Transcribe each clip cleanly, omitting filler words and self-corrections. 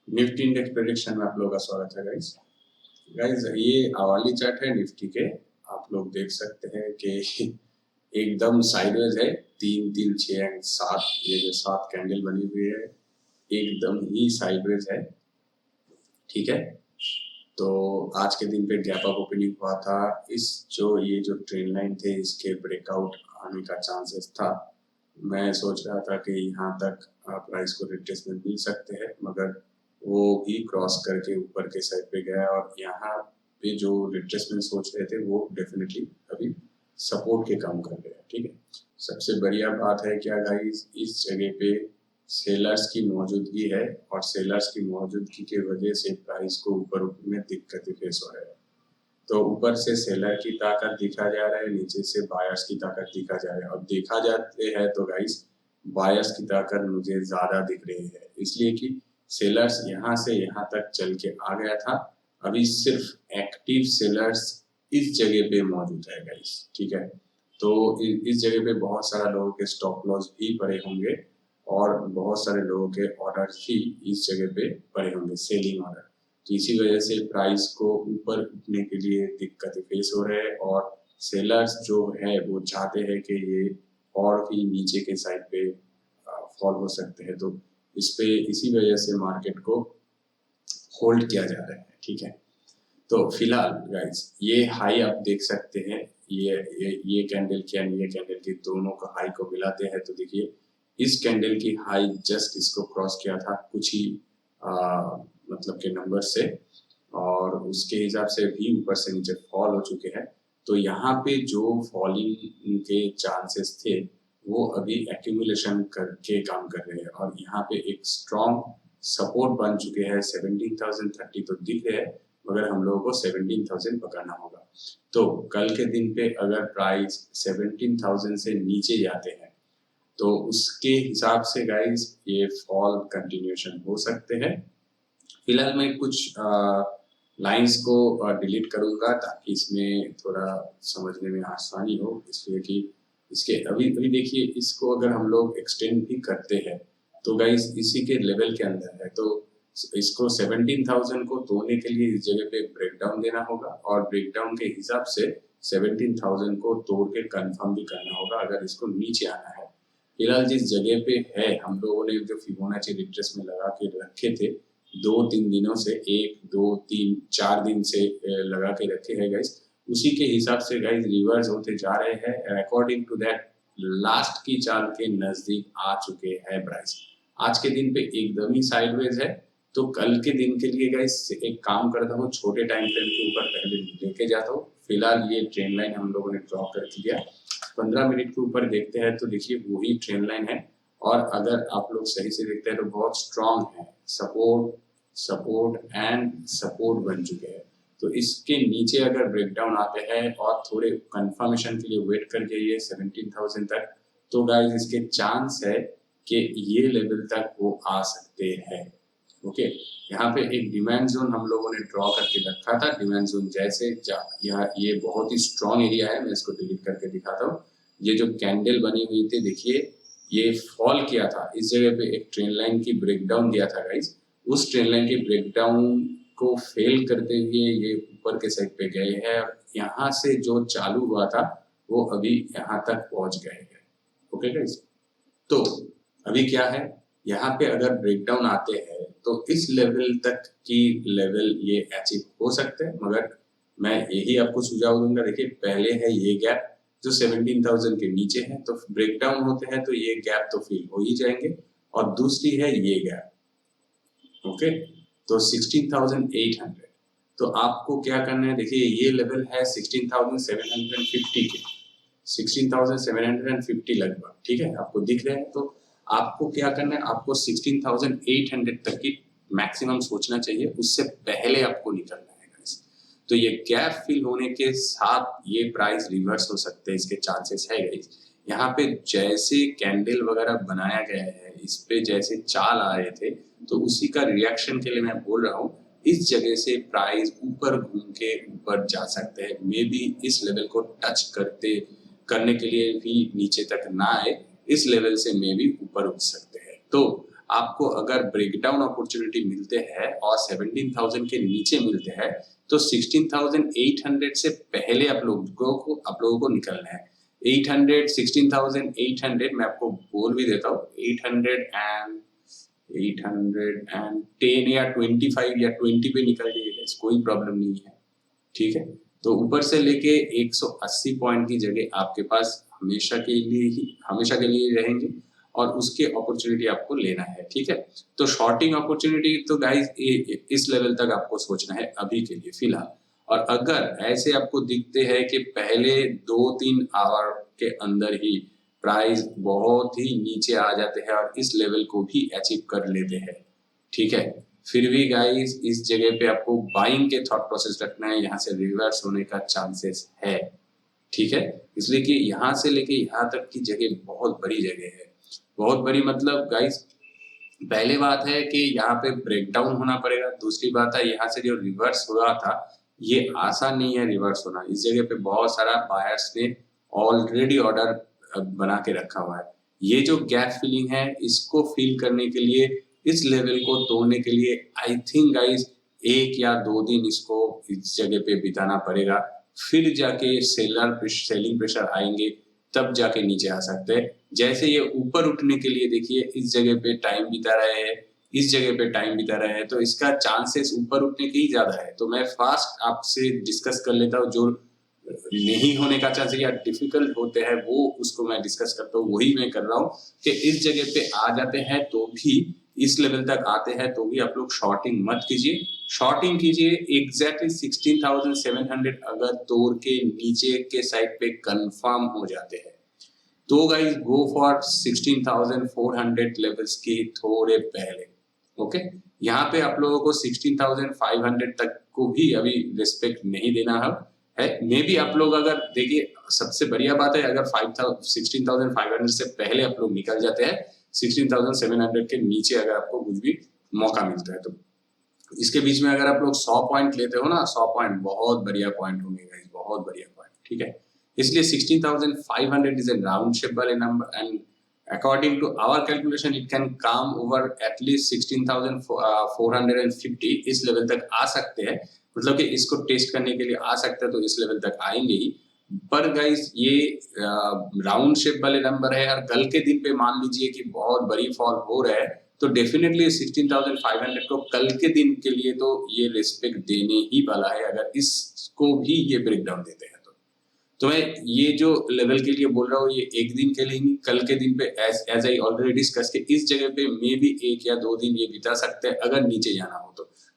Nifty index prediction में आप लोगों का स्वागत है गाइस। ये आवाली चार्ट है निफ्टी के। आप लोग देख सकते हैं कि एकदम साइडवेज है। 3 3 6 एंड 7, ये जो 7 कैंडल बनी हुई है एकदम ही साइडवेज है। ठीक है, तो आज के दिन पे गैप अप ओपनिंग हुआ था। ये जो ट्रेंड लाइन थे इसके ब्रेकआउट आने का चांसेस था। मैं सोच रहा था कि यहाँ तक प्राइस को रिट्रेसमेंट मिल सकते हैं, मगर वो भी क्रॉस करके ऊपर के साइड पे गया और यहाँ पे जो रिट्रेसमेंट सोच रहे थे वो डेफिनेटली अभी सपोर्ट के काम कर रहे हैं। ठीक है, सबसे बढ़िया बात है क्या गाइस, इस जगह पे सेलर्स की मौजूदगी है और सेलर्स की मौजूदगी की वजह से प्राइस को ऊपर में दिक्कतें फेस हो रहे हैं। तो ऊपर से सेलर की ताकत दिखा जा रहा है, नीचे से बायर्स की ताकत दिखा जा रहा है। और देखा जाते हैं तो गाइस बायर्स की ताकत मुझे ज्यादा दिख रही है, इसलिए कि सेलर्स यहाँ से यहाँ तक चल के आ गया था। अभी सिर्फ एक्टिव सेलर्स इस जगह पे मौजूद है गाइस। ठीक है, तो इस जगह पे बहुत सारा लोगों के स्टॉप लॉस भी पड़े होंगे और बहुत सारे लोगों के ऑर्डर भी इस जगह पे पड़े होंगे, सेलिंग ऑर्डर। तो इसी वजह से प्राइस को ऊपर उठने के लिए दिक्कतें फेस हो रहे हैं और सेलर्स जो है वो चाहते हैं कि ये और भी नीचे के साइड पे फॉल हो सकते हैं। तो इसी वजह से मार्केट को होल्ड किया जा रहा है। ठीक है, तो फिलहाल गाइस ये हाई आप देख सकते हैं, ये कैंडल की और ये कैंडल की दोनों का हाई को मिलाते हैं तो देखिए इस कैंडल की हाई जस्ट इसको क्रॉस किया था कुछ ही मतलब के नंबर से, और उसके हिसाब से भी ऊपर से नीचे फॉल हो चुके हैं। तो यहाँ पे जो फॉलिंग के चांसेस थे वो अभी एक्यूमुलेशन करके काम कर रहे हैं और यहाँ पे एक स्ट्रॉन्ग सपोर्ट बन चुके हैं। 17,030 तो दिख रहे हैं, मगर हम लोगों को 17,000 पकड़ना होगा। तो कल के दिन पे अगर प्राइस 17,000 से नीचे जाते हैं तो उसके हिसाब से गाइस ये फॉल कंटिन्यूएशन हो सकते हैं। फिलहाल मैं कुछ लाइंस को डिलीट करूंगा ताकि इसमें थोड़ा समझने में आसानी हो, इसलिए कि इसके अभी अभी देखिए इसको अगर हम लोग एक्सटेंड भी करते हैं तो गाइस इसी के लेवल के अंदर है। तो इसको 17,000 को तोड़ने के लिए इस जगह पे ब्रेकडाउन देना होगा और ब्रेकडाउन के हिसाब से 17,000 को तोड़ के कंफर्म भी करना होगा अगर इसको नीचे आना है। फिलहाल जिस जगह पे है हम लोगों ने जो फिबोनाची रिट्रेस में लगा के रखे थे 2-3 दिनों से, 1-2-3-4 दिन से लगा के रखे हैं गाइस, उसी के हिसाब से गाइस रिवर्स होते जा रहे हैं। अकॉर्डिंग टू दैट लास्ट की चाल के नजदीक आ चुके हैं प्राइस। आज के दिन पे एकदम ही साइडवेज है, तो कल के दिन के लिए गाइस एक काम करता हूँ, छोटे टाइम फ्रेम के ऊपर पहले लेके जाता हूँ। फिलहाल ये ट्रेंड लाइन हम लोगों ने ड्रॉ कर दिया, 15 मिनट के ऊपर देखते हैं तो देखिए वही ट्रेंड लाइन है और अगर आप लोग सही से देखते हैं तो बहुत स्ट्रांग है। सपोर्ट सपोर्ट एंड सपोर्ट बन चुके हैं। तो इसके नीचे अगर ब्रेकडाउन आते हैं और थोड़े कंफर्मेशन के लिए वेट करके ये 17,000 तक, तो गाइस इसके चांस है कि ये लेवल तक वो आ सकते हैं। ओके, यहाँ पे एक डिमांड जोन हम लोगों ने ड्रॉ करके रखा था। डिमांड जोन जैसे ये बहुत ही स्ट्रॉन्ग एरिया है, मैं इसको डिलीट करके दिखाता हूँ। ये जो कैंडल बनी हुई थी देखिए ये फॉल किया था, इस जगह पे एक ट्रेंड लाइन की ब्रेकडाउन दिया था गाइस। उस ट्रेंड लाइन के ब्रेकडाउन को फेल करते हुए ये ऊपर के साइड पे गए हैं और यहाँ से जो चालू हुआ था वो अभी यहाँ तक पहुंच गए हैं। ओके गाइस, तो अभी क्या है, यहाँ पे अगर ब्रेकडाउन आते हैं तो इस लेवल तक की लेवल ये अचीव हो सकते हैं, मगर मैं यही आपको सुझाव दूंगा। देखिए पहले है ये गैप जो 17,000 के नीचे है, तो ब्रेकडाउन होते हैं तो ये गैप तो फिल हो ही जाएंगे, और दूसरी है ये गैप। ओके, तो 16,800, तो आपको क्या करना है, देखिए ये लेवल है 16,750 के, 16,750 लगभग। ठीक है, आपको दिख रहे हैं, तो आपको क्या करना है, आपको 16,800 तक की मैक्सिमम सोचना चाहिए, उससे पहले आपको निकलना है गाइस। तो ये गैप फिल होने के साथ ये प्राइस रिवर्स हो सकते हैं, इसके चांसेस है गाइस। यहाँ पे जैसे कैंडल वगैरह बनाया गया है, इस पे जैसे चाल आ रहे थे, तो उसी का रिएक्शन के लिए मैं बोल रहा हूँ इस जगह से प्राइस ऊपर घूम के ऊपर जा सकते हैं। मे बी इस लेवल को टच करने के लिए भी नीचे तक ना आए, इस लेवल से मे बी ऊपर उठ सकते हैं। तो आपको अगर ब्रेकडाउन अपॉर्चुनिटी मिलते हैं और 17,000 के नीचे मिलते हैं तो 16,800 से पहले आप लोगों को निकलना है। 800 16,800 मैं आपको बोल भी देता हूँ, 810 या 25 या 20 पे निकल जाइएगा, कोई प्रॉब्लम नहीं है, ठीक है। तो ऊपर से लेके 180 पॉइंट की जगह आपके पास हमेशा के लिए रहेंगे और उसके अपॉर्चुनिटी आपको लेना है, ठीक है। तो शॉर्टिंग अपॉर्चुनिटी तो गाइस इस लेवल तक आपको सोचना है अभी के लिए फिलहाल। और अगर ऐसे आपको दिखते हैं कि पहले 2-3 आवर के अंदर ही प्राइस बहुत ही नीचे आ जाते हैं और इस लेवल को भी अचीव कर लेते हैं, ठीक है, फिर भी गाइस इस जगह पे आपको बाइंग के थॉट प्रोसेस रखना है, यहाँ से रिवर्स होने का चांसेस है, ठीक है। इसलिए कि यहाँ से लेके यहाँ तक की जगह बहुत बड़ी जगह है, बहुत बड़ी मतलब गाइस पहले बात है कि यहाँ पे ब्रेकडाउन होना पड़ेगा, दूसरी बात है यहाँ से जो रिवर्स हुआ था ये आसान नहीं है रिवर्स होना। इस जगह पे बहुत सारा बायर्स ने ऑलरेडी ऑर्डर बना के रखा हुआ है। ये जो गैप फिलिंग है इसको फिल करने के लिए, इस लेवल को तोड़ने के लिए आई थिंक गाइस 1 या 2 दिन इसको इस जगह पे बिताना पड़ेगा, फिर जाके सेलिंग प्रेशर आएंगे, तब जाके नीचे आ सकते हैं। जैसे ये ऊपर उठने के लिए देखिए इस जगह पे टाइम बिता रहे हैं, इस जगह पे टाइम बिता रहे हैं, तो इसका चांसेस ऊपर उठने के ही ज्यादा है। तो मैं फास्ट आपसे डिस्कस कर लेता हूँ, जो नहीं होने का चांस या डिफिकल्ट होते हैं वो उसको मैं डिस्कस करता हूँ, वही मैं कर रहा हूँ कि इस जगह पे आ जाते हैं तो भी, इस लेवल तक आते हैं तो भी आप लोग शॉर्टिंग मत कीजिए, शॉर्टिंग कीजिए एग्जैक्टली 16,700 अगर तोड़ के नीचे के साइड पे कंफर्म हो जाते हैं तो गाइस गो फॉर 16,400 लेवल्स की थोड़े पहले, ओके। यहाँ पे आप लोगों को 16,500 तक को भी अभी रिस्पेक्ट नहीं देना है। मे बी आप लोग अगर देखिए, सबसे बढ़िया बात है अगर 16,500 से पहले आप लोग निकल जाते हैं, 16,700 के नीचे अगर आपको कुछ भी मौका मिलता है तो इसके बीच में अगर आप लोग 100 पॉइंट लेते हो ना, 100 पॉइंट बहुत बढ़िया पॉइंट होंगे गाइस, बहुत बढ़िया पॉइंट, ठीक है। इसलिए 16,500 is a round shapeable number and according to our calculation it can come over at least 16,450 इस लेवल तक आ सकते हैं, मतलब कि इसको टेस्ट करने के लिए आ सकते हैं तो इस लेवल तक आएंगे ही। पर गाइस ये राउंड शेप वाले नंबर है और कल के दिन पे मान लीजिए कि बहुत बड़ी फॉल हो रहा है तो डेफिनेटली 16,500 को कल के दिन के लिए तो ये रिस्पेक्ट देने ही वाला है अगर इसको भी ये ब्रेकडाउन देते हैं तो मैं ये जो लेवल के लिए बोल रहा हूँ ये एक दिन के लिए नहीं, कल के दिन पे एज आई ऑलरेडी डिस्कस के इस जगह पे मे भी 1 या 2 दिन ये बिता सकते हैं अगर नीचे जाना हो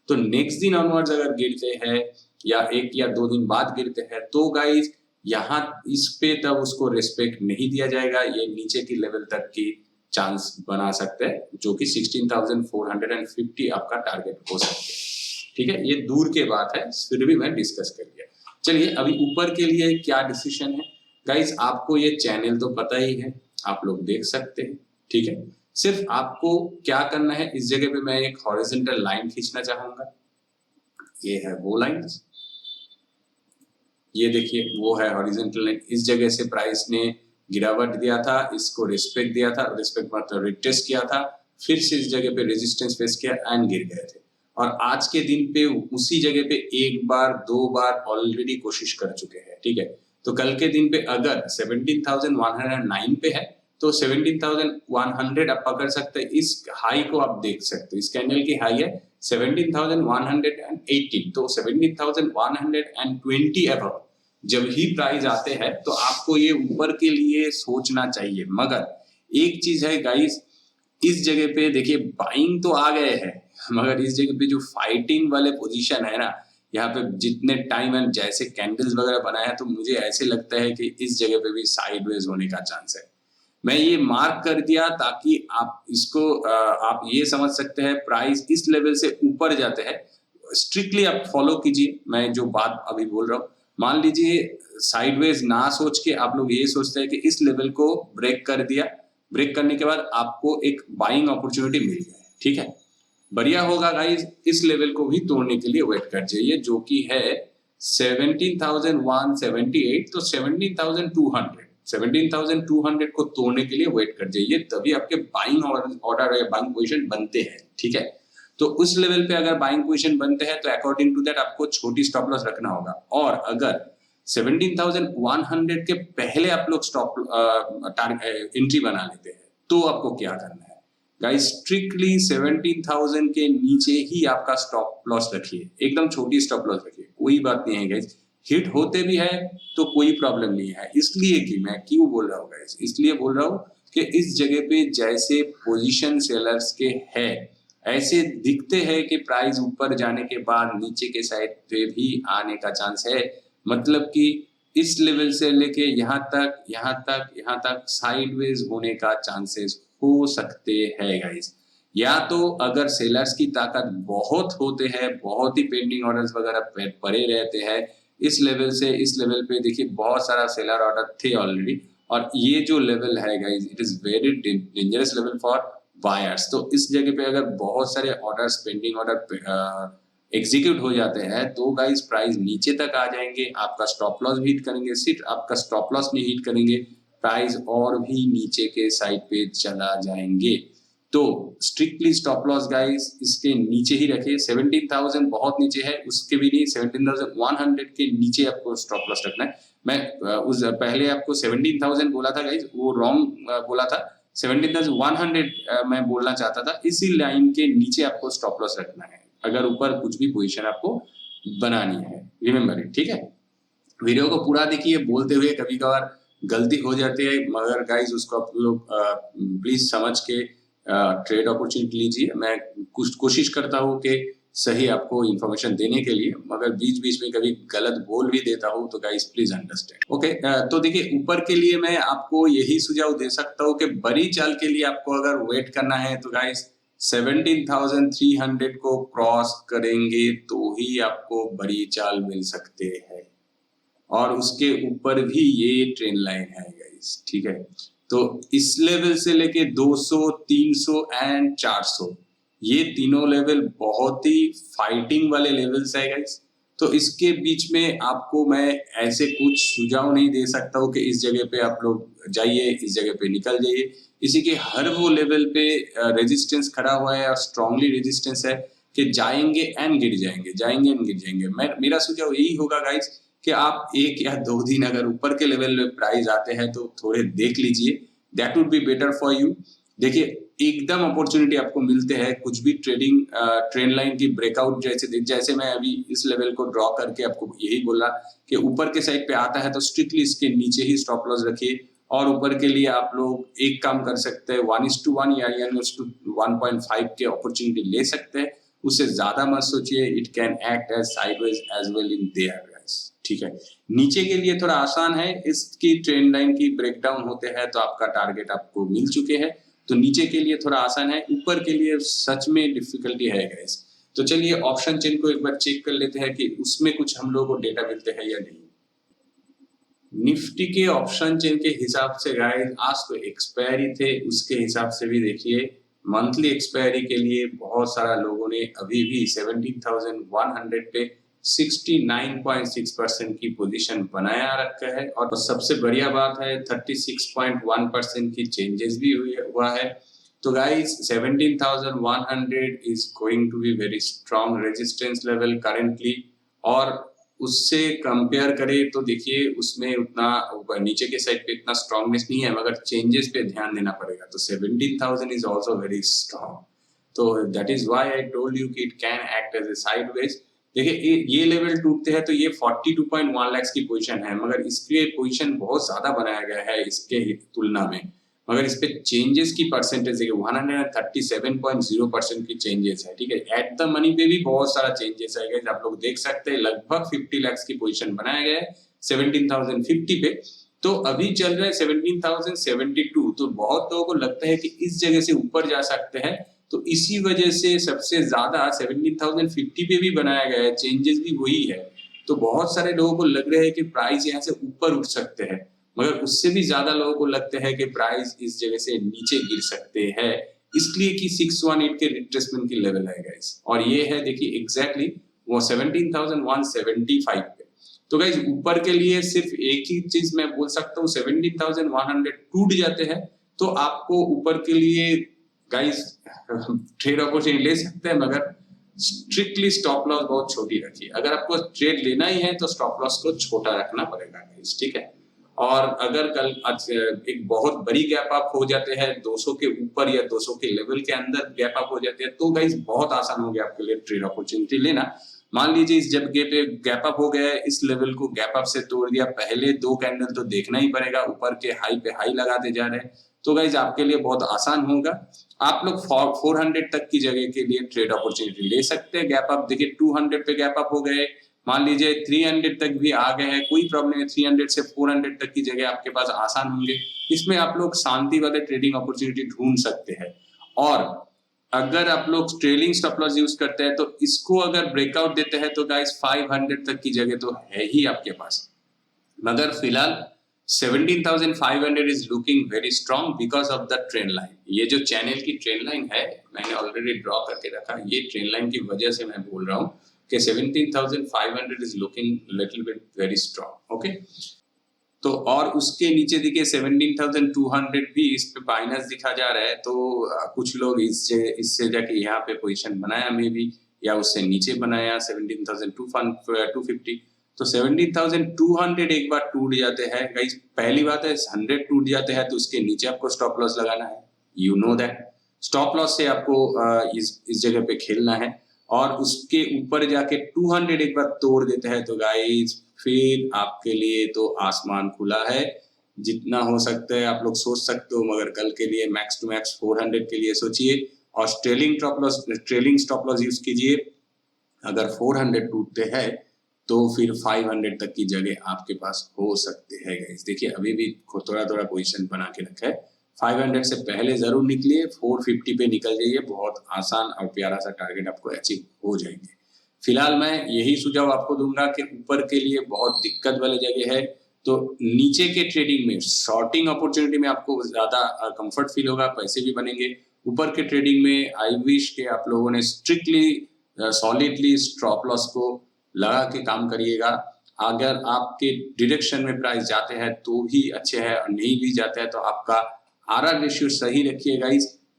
तो नेक्स्ट दिन ऑनवर्ड्स अगर गिरते हैं या 1 या 2 दिन बाद गिरते हैं तो गाइस यहाँ इस पे तब उसको रिस्पेक्ट नहीं दिया जाएगा, ये नीचे की लेवल तक की चांस बना सकते हैं जो कि 16,450 आपका टारगेट हो सकते हैं, ठीक है। ये दूर के बात है, फिर भी मैं डिस्कस कर लिया। चलिए अभी ऊपर के लिए क्या डिसीजन है गाइस, आपको ये चैनल तो पता ही है, आप लोग देख सकते हैं, ठीक है। सिर्फ आपको क्या करना है, इस जगह पे मैं एक हॉरिजॉन्टल लाइन खींचना चाहूंगा, ये है वो लाइन, ये देखिए वो है हॉरिजॉन्टल लाइन। इस जगह से प्राइस ने गिरावट दिया था, इसको रिस्पेक्ट दिया था, रिस्पेक्ट मतलब रिटेस्ट किया था, फिर से इस जगह पे रेजिस्टेंस फेस किया एंड गिर गए थे और आज के दिन पे उसी जगह पे 1 बार 2 बार ऑलरेडी कोशिश कर चुके हैं, ठीक है। तो कल के दिन पे अगर 17,109 पे है तो 17,100 आप पकड़ सकते हैं, इस हाई को आप देख सकते हैं, इस कैंडल की हाई है 17,118, तो 17,120 अबव जब ही प्राइस आते हैं तो आपको ये ऊपर के लिए सोचना चाहिए। मगर एक चीज है गाइस, इस जगह पे देखिए बाइंग तो आ गए हैं मगर इस जगह पे जो फाइटिंग वाले पोजीशन है ना, यहाँ पे जितने टाइम एंड जैसे कैंडल्स वगैरह बनाए हैं तो मुझे ऐसे लगता है कि इस जगह पे भी साइडवेज होने का चांस है। मैं ये मार्क कर दिया ताकि आप इसको आप ये समझ सकते हैं प्राइस इस लेवल से ऊपर जाते हैं, स्ट्रिक्टली आप फॉलो कीजिए मैं जो बात अभी बोल रहा हूँ। मान लीजिए साइडवेज ना सोच के आप लोग ये सोचते हैं कि इस लेवल को ब्रेक कर दिया, ब्रेक करने के बाद आपको एक बाइंग अपॉर्चुनिटी मिल गई, ठीक है, बढ़िया होगा गाइस। इस लेवल को भी तोड़ने के लिए वेट कर जाइए जो कि है 17,178 तो 17,200 17,200 को तोड़ने के लिए वेट कर जाइए, तभी आपके बाइंग ऑर्डर या बाइंग पोजीशन बनते हैं, ठीक है। तो उस लेवल पे अगर बाइंग पोजीशन बनते हैं तो अकॉर्डिंग टू दैट आपको छोटी स्टॉप लॉस रखना होगा। और अगर 17,100 के पहले आप लोग स्टॉप एंट्री बना लेते हैं तो आपको क्या करना है गाइस, स्ट्रिक्टली 17,000 के नीचे ही आपका स्टॉप लॉस रखिए, एकदम छोटी स्टॉप लॉस रखिए, कोई बात नहीं है गाइस। हिट होते भी है तो कोई प्रॉब्लम नहीं है, इसलिए कि मैं क्यों बोल रहा हूँ गाइस, इसलिए बोल रहा हूँ कि इस जगह पे जैसे पोजीशन सेलर्स के है ऐसे दिखते हैं कि प्राइस ऊपर जाने के बाद नीचे के साइड पे भी आने का चांस है, मतलब कि इस लेवल से लेके यहाँ तक साइडवेज होने का चांसेस हो सकते हैं गाइस। या तो अगर सेलर्स की ताकत बहुत होते हैं, बहुत ही पेंडिंग ऑर्डर्स वगैरह पड़े रहते हैं इस लेवल से इस लेवल पे, देखिए बहुत सारा सेलर ऑर्डर थे ऑलरेडी, और ये जो लेवल है guys it is very dangerous level for buyers. तो इस जगह पे अगर बहुत सारे ऑर्डर्स पेंडिंग ऑर्डर एग्जीक्यूट हो जाते हैं तो गाइस प्राइस नीचे तक आ जाएंगे, आपका स्टॉप लॉस भी हिट करेंगे, सिर्फ आपका स्टॉप लॉस नहीं हिट करेंगे, प्राइस और भी नीचे के साइड पे चला जाएंगे। तो स्ट्रिक्टली स्टॉप लॉस गाइस इसके नीचे ही रखिए, 17,000 बहुत नीचे है उसके भी नहीं, 17,100 के नीचे आपको स्टॉप लॉस रखना है। मैं उस पहले आपको 17,000 बोला था गाइस, वो रॉन्ग बोला था, 17,100 मैं बोलना चाहता था। इसी लाइन के नीचे आपको स्टॉप लॉस रखना है अगर ऊपर कुछ भी पोजीशन आपको बनानी है, रिमेम्बर इट, ठीक है। वीडियो को पूरा देखिए, बोलते हुए कभी कभार गलती हो जाती है, मगर गाइस उसको आप लोग प्लीज समझ के ट्रेड अपॉर्चुनिटी लीजिए। मैं कुछ कोशिश करता हूँ कि सही आपको इंफॉर्मेशन देने के लिए, मगर बीच बीच में कभी गलत बोल भी देता हूँ तो गाइस प्लीज अंडरस्टैंड, ओके। तो देखिए ऊपर के लिए मैं आपको यही सुझाव दे सकता हूँ कि बड़ी चाल के लिए आपको अगर वेट करना है तो गाइस 17,300 को क्रॉस करेंगे तो ही आपको बड़ी चाल मिल सकते हैं, और उसके ऊपर भी ये ट्रेंड लाइन है गाइस, ठीक है। तो इस लेवल से लेके 200, 300 एंड 400 ये तीनों लेवल बहुत ही फाइटिंग वाले लेवल्स है गाइस। तो इसके बीच में आपको मैं ऐसे कुछ सुझाव नहीं दे सकता हूँ कि इस जगह पे आप लोग जाइए, इस जगह पे निकल जाइए। इसी के हर वो लेवल पे रेजिस्टेंस खड़ा हुआ है और स्ट्रांगली रेजिस्टेंस है कि जाएंगे एंड गिर जाएंगे, जाएंगे एंड गिर जाएंगे। मेरा सुझाव यही होगा गाइस कि आप 1 या 2 दिन अगर ऊपर के लेवल में प्राइस आते हैं तो थोड़े देख लीजिए, that would be better for you. देखिए एकदम अपॉर्चुनिटी आपको मिलते हैं कुछ भी ट्रेडिंग ट्रेंड लाइन की ब्रेकआउट, जैसे मैं अभी इस लेवल को ड्रॉ करके आपको यही बोला कि ऊपर के साइड पे आता है तो स्ट्रिक्टली इसके नीचे ही स्टॉप लॉस रखिए। और ऊपर के लिए आप लोग एक काम कर सकते हैं, 1:1 या 1:1.5 के अपॉर्चुनिटी ले सकते हैं, उससे ज्यादा मत सोचिए, it can act as sideways as well in there guys, ठीक है। नीचे के लिए थोड़ा आसान है, इसकी ट्रेंड लाइन की ब्रेकडाउन होते हैं तो आपका टारगेट आपको मिल चुके हैं, तो नीचे के लिए थोड़ा आसान है, ऊपर के लिए सच में डिफिकल्टी है गाइस। तो चलिए ऑप्शन चेन को एक बार चेक कर लेते हैं कि उसमें कुछ हम लोगों को डेटा मिलते हैं या नहीं। निफ्टी के ऑप्शन चेन के हिसाब से गाइस आज तो एक्सपायरी थे, उसके हिसाब से भी देखिए मंथली एक्सपायरी के लिए बहुत सारा लोगों ने अभी भी 17,100 पे 69.6% की पोजीशन बनाया रखा है। और सबसे बढ़िया बात है 36.1% की चेंजेस भी हुआ है। तो guys 17,100 is going to be very strong resistance level currently, और उससे कंपेयर करें तो देखिए उसमें उतना नीचे के साइड पे इतना स्ट्रॉन्गनेस नहीं है, मगर चेंजेस पे ध्यान देना पड़ेगा। तो 17,000 इज आल्सो वेरी स्ट्रॉन्ग, तो that is why I told you कि it can act as a sideways. देखिए ये लेवल टूटते हैं तो ये 42.1 लाख की पोजीशन है, मगर इसके पोजीशन बहुत ज्यादा बनाया गया है इसके तुलना में, मगर इस पे चेंजेस की परसेंटेज देखिए 137.0% की चेंजेस है, ठीक है। एट द मनी पे भी बहुत सारा चेंजेस है गाइस, आप लोग देख सकते हैं लगभग 50 लाख की पोजीशन बनाया गया है 17,050 पे। तो अभी चल रहा है 17,072, तो बहुत लोगों को लगता है कि इस जगह से ऊपर जा सकते हैं, तो इसी वजह से सबसे ज्यादा 17,050 पे भी बनाया गया है, चेंजेस भी वही है। तो बहुत सारे लोगों को लग रहा है कि प्राइस यहाँ से ऊपर उठ सकते हैं, मगर उससे भी ज्यादा लोगों को लगता है कि प्राइस इस जगह से नीचे गिर सकते हैं, इसलिए कि 618 के रिट्रेसमेंट की लेवल है गाइस, और ये है देखिए एग्जैक्टली वो 17,175 पे। तो गाइज ऊपर के लिए सिर्फ एक ही चीज मैं बोल सकता हूँ, 17,100 टूट जाते हैं तो आपको ऊपर के लिए गाइज ट्रेड अपॉर्चुनिटी ले सकते हैं, मगर स्ट्रिक्टली स्टॉप लॉस बहुत छोटी रखिए। अगर आपको ट्रेड लेना ही है तो स्टॉप लॉस को छोटा रखना पड़ेगा गाइज, ठीक है। और अगर कल एक बहुत बड़ी गैप अप हो जाते हैं 200 के ऊपर या 200 के लेवल के अंदर गैप अप हो जाते हैं, तो गाइज बहुत आसान हो गया आपके लिए ट्रेड अपॉर्चुनिटी लेना। मान लीजिए इस जब गैप अप हो गया, इस लेवल को गैप अप से तोड़ दिया, पहले 2 कैंडल तो देखना ही पड़ेगा, ऊपर के हाई पे हाई लगाते जा रहे हैं, तो गाइज आपके लिए बहुत आसान होगा। आप लोग 400 तक की जगह के लिए ट्रेड अपॉर्चुनिटी ले सकते हैं। गैप अप देखिए 200 पे गैप अप हो गए, मान लीजिए 300 तक भी आ गए हैं, कोई प्रॉब्लम नहीं, 300 से 400 तक की जगह आपके पास आसान होंगे। इसमें आप लोग शांति वाले ट्रेडिंग अपॉर्चुनिटी ढूंढ सकते हैं। और अगर आप लोग ट्रेलिंग स्टॉप लॉस यूज करते हैं तो इसको अगर ब्रेकआउट देते हैं तो गाइस 500 तक की जगह तो है ही आपके पास, मगर फिलहाल 17,500 is looking very strong because of the trend line. ये जो चैनल की ट्रेंड लाइन है मैंने ऑलरेडी ड्रॉ करके रखा, ये ट्रेंड लाइन की वजह से मैं बोल रहा हूँ कि 17,500 is looking little bit very strong, okay. तो और उसके नीचे देखिए 17,200 भी इस पे माइनस दिखा जा रहा है, तो कुछ लोग इससे जाके यहाँ पे पोजीशन बनाया मे बी, या उससे नीचे बनाया 17,250। तो 17,200 एक बार टूट जाते हैं गाइस, पहली बात है 100 टूट जाते हैं तो उसके नीचे आपको स्टॉप लॉस लगाना है, you know that. Stop loss से आपको इस जगह पे खेलना है, और उसके ऊपर जाके 200 एक बार तोड़ देते हैं तो गाइस फिर आपके लिए तो आसमान खुला है। जितना हो सकता है आप लोग सोच सकते हो, मगर कल के लिए मैक्स टू मैक्स 400 के लिए सोचिए और ट्रेलिंग स्टॉप लॉस यूज कीजिए। अगर 400 टूटते हैं तो फिर 500 तक की जगह आपके पास हो सकते हैं गाइस। देखिए अभी भी थोड़ा थोड़ा पोजीशन बना के रखा है, 500 से पहले जरूर निकलिए, 450 पे निकल जाइए, बहुत आसान और प्यारा सा टारगेट आपको अचीव हो जाएंगे। फिलहाल मैं यही सुझाव आपको दूंगा कि ऊपर के लिए बहुत दिक्कत वाली जगह है, तो नीचे के ट्रेडिंग में शॉर्टिंग अपॉर्चुनिटी में आपको ज्यादा कंफर्ट फील होगा, पैसे भी बनेंगे। ऊपर के ट्रेडिंग में आई विश के आप लोगों ने स्ट्रिक्टली सॉलिडली स्टॉप लॉस को लगा के काम करिएगा। अगर आपके डायरेक्शन में प्राइस जाते हैं तो भी अच्छे है, और नहीं भी जाते हैं तो आपका आरआर रेशियो सही रखिएगा।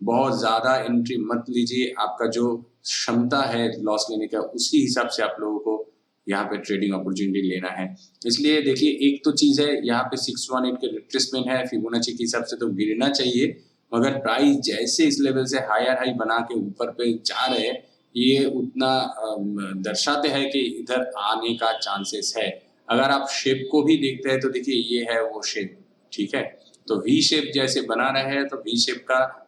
बहुत ज्यादा एंट्री मत लीजिए, आपका जो क्षमता है लॉस लेने का उसी हिसाब से आप लोगों को यहाँ पे ट्रेडिंग अपॉर्चुनिटी लेना है। इसलिए देखिए एक तो चीज है यहाँ पे 618 के रिट्रेसमेंट है, फिबोनाची के हिसाब से तो गिरना चाहिए, मगर प्राइस जैसे इस लेवल से हायर हाई बना के ऊपर पे जा रहे हैं, ये उतना दर्शाते हैं कि इधर आने का चांसेस है। अगर आप शेप को भी देखते हैं तो देखिए ये है वो शेप, ठीक है। तो वी शेप जैसे बना रहे हैं, तो वी शेप का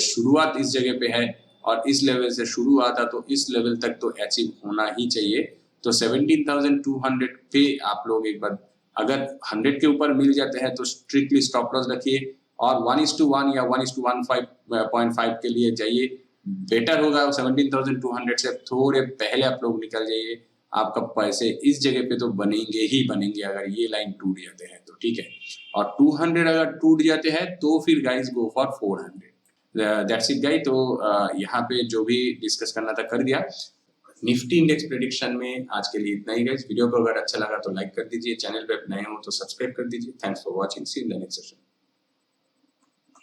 शुरुआत इस जगह पे है और इस लेवल से शुरू हुआ था, तो इस लेवल तक तो अचीव होना ही चाहिए। तो 17,200 पे आप लोग एक बार अगर 100 के ऊपर मिल जाते हैं तो स्ट्रिक्टली स्टॉप लॉस रखिए, और 1:1 या 1:1.5 के लिए जाइए, बेटर होगा। 17,200 से थोड़े पहले आप लोग निकल जाइए, आपका पैसे इस जगह पे तो बनेंगे ही बनेंगे अगर ये लाइन टूट जाते हैं तो, ठीक है। और 200 अगर टूट जाते हैं तो फिर guys go for 400। That's it guys. तो यहाँ पे जो भी डिस्कस करना था कर दिया। निफ्टी इंडेक्स प्रेडिक्शन में आज के लिए इतना ही गाइस। वीडियो को अगर अच्छा लगा तो लाइक कर दीजिए, चैनल पे नए हो तो सब्सक्राइब कर दीजिए। Thanks for watching, see in the next session.